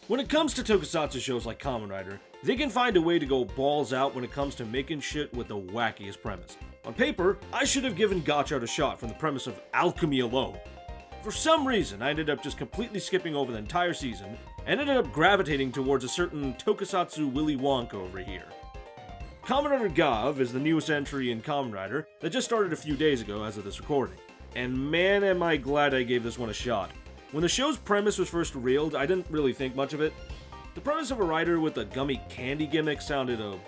When it comes to tokusatsu shows like Kamen Rider, they can find a way to go balls out when it comes to making shit with the wackiest premise. On paper, I should have given Gotchard a shot from the premise of alchemy alone. For some reason, I ended up just completely skipping over the entire season, and ended up gravitating towards a certain tokusatsu Willy Wonka over here. Kamen Rider Gavv is the newest entry in Kamen Rider that just started a few days ago as of this recording. And man am I glad I gave this one a shot. When the show's premise was first revealed, I didn't really think much of it. The premise of a rider with a gummy candy gimmick sounded a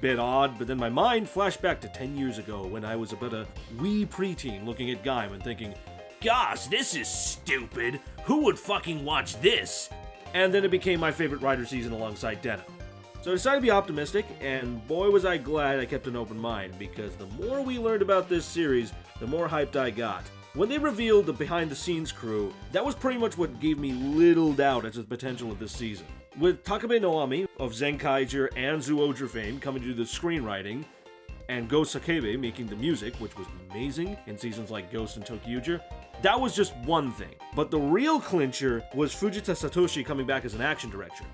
bit odd, but then my mind flashed back to 10 years ago when I was about a wee preteen looking at Gaim and thinking, gosh, this is stupid! Who would fucking watch this? And then it became my favorite rider season alongside Denno. So I decided to be optimistic, and boy was I glad I kept an open mind, because the more we learned about this series, the more hyped I got. When they revealed the behind-the-scenes crew, that was pretty much what gave me little doubt as to the potential of this season. With Takabe Noami of Zenkaiger and Zyuohger fame coming to do the screenwriting, and Go Sakebe making the music, which was amazing in seasons like Ghost and Tokyuger, that was just one thing. But the real clincher was Fujita Satoshi coming back as an action director.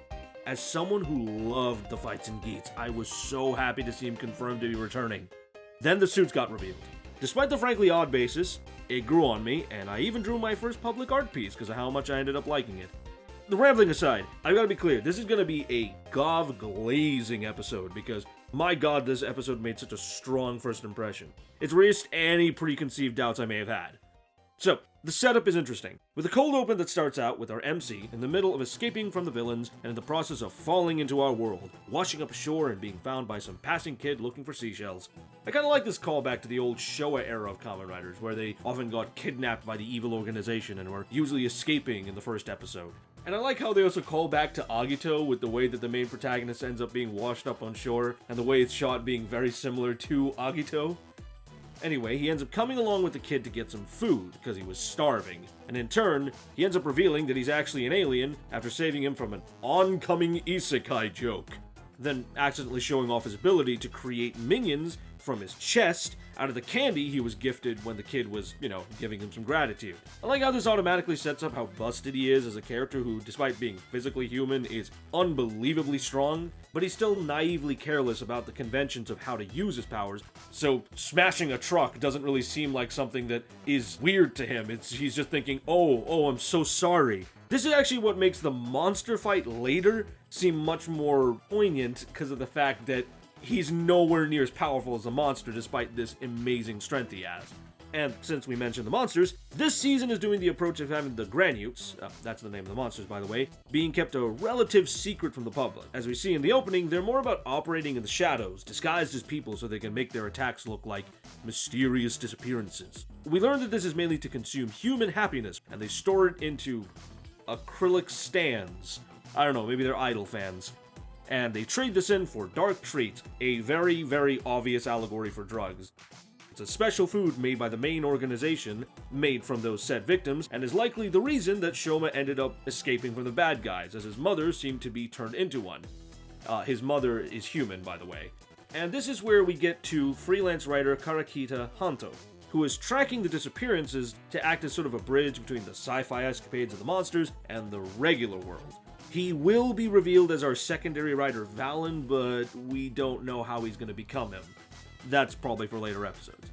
As someone who loved the fights in Geats, I was so happy to see him confirmed to be returning. Then the suits got revealed. Despite the frankly odd basis, it grew on me, and I even drew my first public art piece because of how much I ended up liking it. The rambling aside, I've got to be clear, this is going to be a Gavv glazing episode because, my god, this episode made such a strong first impression. It's erased any preconceived doubts I may have had. So, the setup is interesting. With a cold open that starts out with our MC in the middle of escaping from the villains and in the process of falling into our world, washing up ashore and being found by some passing kid looking for seashells. I kinda like this callback to the old Showa era of Kamen Riders, where they often got kidnapped by the evil organization and were usually escaping in the first episode. And I like how they also call back to Agito with the way that the main protagonist ends up being washed up on shore, and the way it's shot being very similar to Agito. Anyway, he ends up coming along with the kid to get some food, because he was starving. And in turn, he ends up revealing that he's actually an alien after saving him from an oncoming isekai joke. Then accidentally showing off his ability to create minions from his chest out of the candy he was gifted when the kid was, giving him some gratitude. I like how this automatically sets up how busted he is as a character who, despite being physically human, is unbelievably strong, but he's still naively careless about the conventions of how to use his powers, so smashing a truck doesn't really seem like something that is weird to him. He's just thinking, oh, I'm so sorry. This is actually what makes the monster fight later seem much more poignant because of the fact that he's nowhere near as powerful as the monster despite this amazing strength he has. And since we mentioned the monsters, this season is doing the approach of having the Granutes, that's the name of the monsters by the way, being kept a relative secret from the public. As we see in the opening, they're more about operating in the shadows, disguised as people so they can make their attacks look like mysterious disappearances. We learn that this is mainly to consume human happiness, and they store it into acrylic stands. I don't know, maybe they're idol fans. And they trade this in for dark treats, a very, very obvious allegory for drugs. It's a special food made by the main organization, made from those said victims, and is likely the reason that Shoma ended up escaping from the bad guys, as his mother seemed to be turned into one. His mother is human, by the way. And this is where we get to freelance writer Karakita Hanto, who is tracking the disappearances to act as sort of a bridge between the sci-fi escapades of the monsters and the regular world. He will be revealed as our secondary writer Valen, but we don't know how he's going to become him. That's probably for later episodes.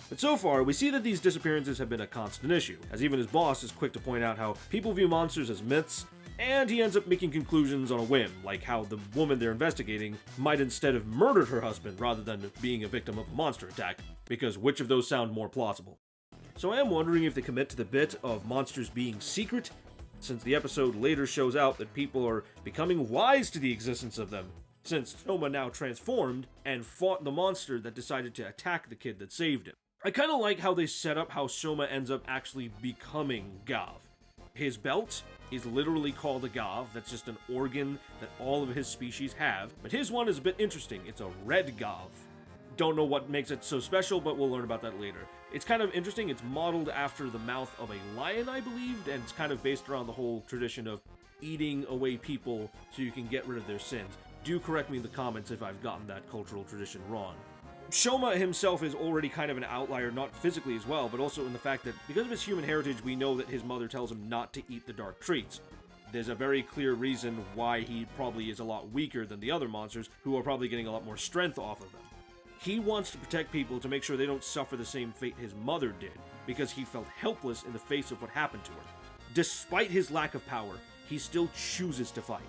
But so far, we see that these disappearances have been a constant issue, as even his boss is quick to point out how people view monsters as myths, and he ends up making conclusions on a whim, like how the woman they're investigating might instead have murdered her husband rather than being a victim of a monster attack, because which of those sound more plausible? So I am wondering if they commit to the bit of monsters being secret, since the episode later shows out that people are becoming wise to the existence of them, since Shoma now transformed and fought the monster that decided to attack the kid that saved him. I kinda like how they set up how Shoma ends up actually becoming Gavv. His belt is literally called a Gavv, that's just an organ that all of his species have, but his one is a bit interesting, it's a red Gavv. Don't know what makes it so special, but we'll learn about that later. It's kind of interesting, it's modeled after the mouth of a lion, I believe, and it's kind of based around the whole tradition of eating away people so you can get rid of their sins. Do correct me in the comments if I've gotten that cultural tradition wrong. Shoma himself is already kind of an outlier, not physically as well, but also in the fact that because of his human heritage, we know that his mother tells him not to eat the dark treats. there's a very clear reason why he probably is a lot weaker than the other monsters, who are probably getting a lot more strength off of them. He wants to protect people to make sure they don't suffer the same fate his mother did, because he felt helpless in the face of what happened to her. Despite his lack of power, he still chooses to fight.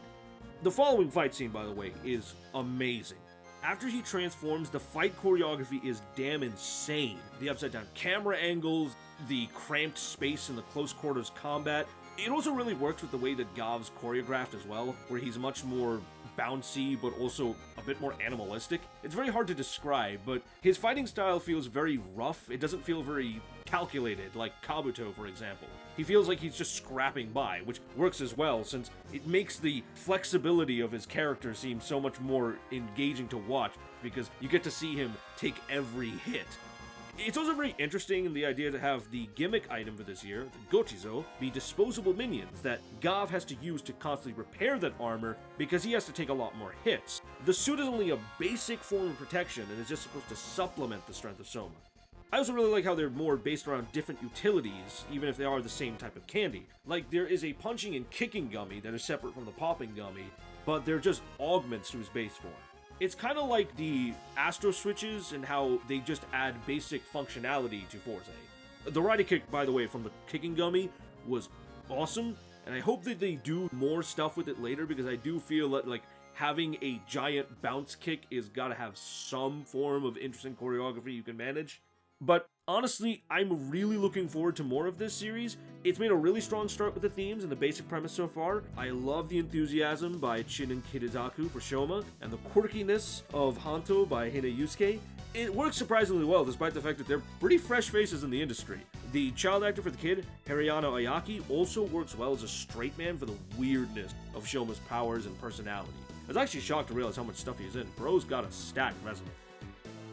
The following fight scene, by the way, is amazing. After he transforms, the fight choreography is damn insane. The upside down camera angles, the cramped space in the close quarters combat. It also really works with the way that Gavv's choreographed as well, where he's much more bouncy, but also a bit more animalistic. It's very hard to describe, but his fighting style feels very rough. It doesn't feel very calculated, like Kabuto, for example. He feels like he's just scrapping by, which works as well, since it makes the flexibility of his character seem so much more engaging to watch, because you get to see him take every hit. It's also very interesting in the idea to have the gimmick item for this year, the Gochizo, be disposable minions that Gavv has to use to constantly repair that armor because he has to take a lot more hits. The suit is only a basic form of protection and is just supposed to supplement the strength of Soma. I also really like how they're more based around different utilities, even if they are the same type of candy. Like, there is a punching and kicking gummy that is separate from the popping gummy, but they're just augments to his base form. It's kind of like the Astro Switches and how they just add basic functionality to Forze. The Righty Kick, by the way, from the kicking gummy was awesome, and I hope that they do more stuff with it later, because I do feel that, like, having a giant bounce kick is gotta have some form of interesting choreography you can manage. But honestly, I'm really looking forward to more of this series. It's made a really strong start with the themes and the basic premise so far. I love the enthusiasm by Chin and Kitazaku for Shoma, and the quirkiness of Hanto by Hina Yusuke. It works surprisingly well, despite the fact that they're pretty fresh faces in the industry. The child actor for the kid, Hariyano Ayaki, also works well as a straight man for the weirdness of Shoma's powers and personality. I was actually shocked to realize how much stuff he's in. Bro's got a stacked resume.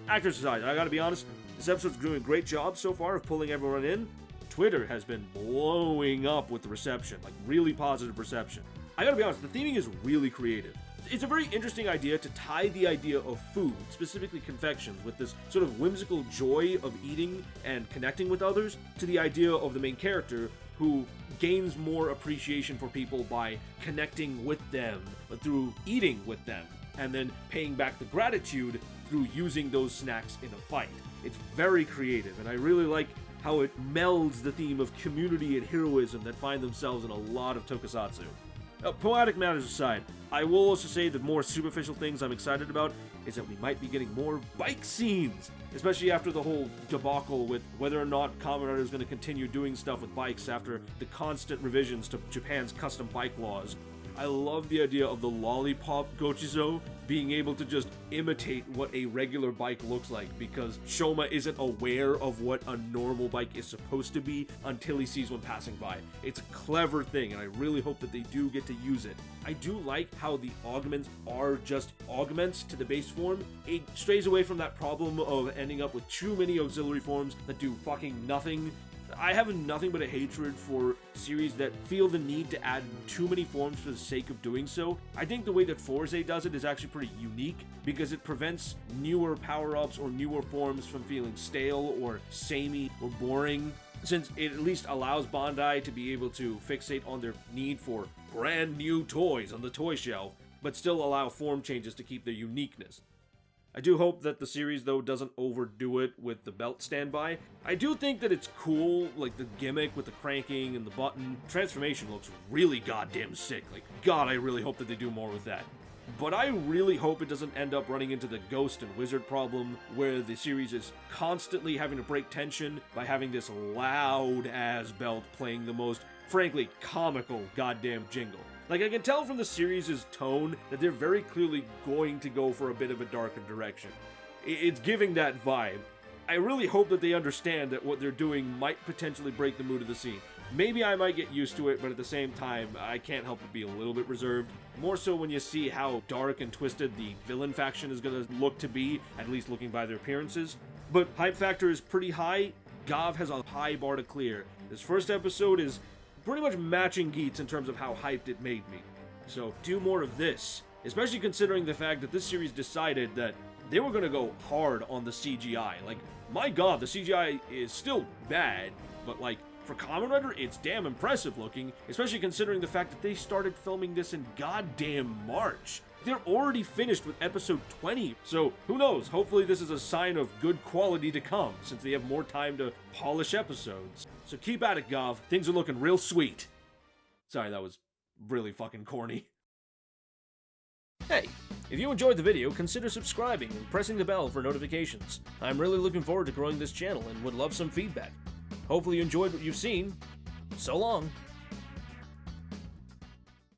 Actors aside, I gotta be honest, this episode's doing a great job so far of pulling everyone in. Twitter has been blowing up with the reception, like really positive reception. I gotta be honest, the theming is really creative. It's a very interesting idea to tie the idea of food, specifically confections, with this sort of whimsical joy of eating and connecting with others, to the idea of the main character who gains more appreciation for people by connecting with them through eating with them, and then paying back the gratitude through using those snacks in a fight. It's very creative, and I really like how it melds the theme of community and heroism that find themselves in a lot of tokusatsu. Poetic matters aside, I will also say that more superficial things I'm excited about is that we might be getting more bike scenes, especially after the whole debacle with whether or not Kamen Rider is going to continue doing stuff with bikes after the constant revisions to Japan's custom bike laws. I love the idea of the lollipop Gochizo being able to just imitate what a regular bike looks like, because Shoma isn't aware of what a normal bike is supposed to be until he sees one passing by. It's a clever thing, and I really hope that they do get to use it. I do like how the augments are just augments to the base form. It strays away from that problem of ending up with too many auxiliary forms that do fucking nothing. I have nothing but a hatred for series that feel the need to add too many forms for the sake of doing so. I think the way that Forze does it is actually pretty unique, because it prevents newer power-ups or newer forms from feeling stale or samey or boring, since it at least allows Bandai to be able to fixate on their need for brand new toys on the toy shelf, but still allow form changes to keep their uniqueness. I do hope that the series, though, doesn't overdo it with the belt standby. I do think that it's cool, like the gimmick with the cranking and the button. Transformation looks really goddamn sick. Like, God, I really hope that they do more with that. But I really hope it doesn't end up running into the Ghost and Wizard problem, where the series is constantly having to break tension by having this loud-ass belt playing the most, frankly, comical goddamn jingle. Like, I can tell from the series' tone that they're very clearly going to go for a bit of a darker direction. It's giving that vibe. I really hope that they understand that what they're doing might potentially break the mood of the scene. Maybe I might get used to it, but at the same time, I can't help but be a little bit reserved. More so when you see how dark and twisted the villain faction is going to look to be, at least looking by their appearances. But hype factor is pretty high. Gavv has a high bar to clear. This first episode is pretty much matching Geats in terms of how hyped it made me. So do more of this, especially considering the fact that this series decided that they were going to go hard on the CGI. Like, my god, the CGI is still bad, but like, For Kamen Rider, it's damn impressive looking, especially considering the fact that they started filming this in goddamn March. They're already finished with episode 20, so who knows, hopefully this is a sign of good quality to come, since they have more time to polish episodes. So keep at it, Gavv, things are looking real sweet. Sorry, that was really fucking corny. Hey, if you enjoyed the video, consider subscribing and pressing the bell for notifications. I'm really looking forward to growing this channel and would love some feedback. Hopefully you enjoyed what you've seen. So long.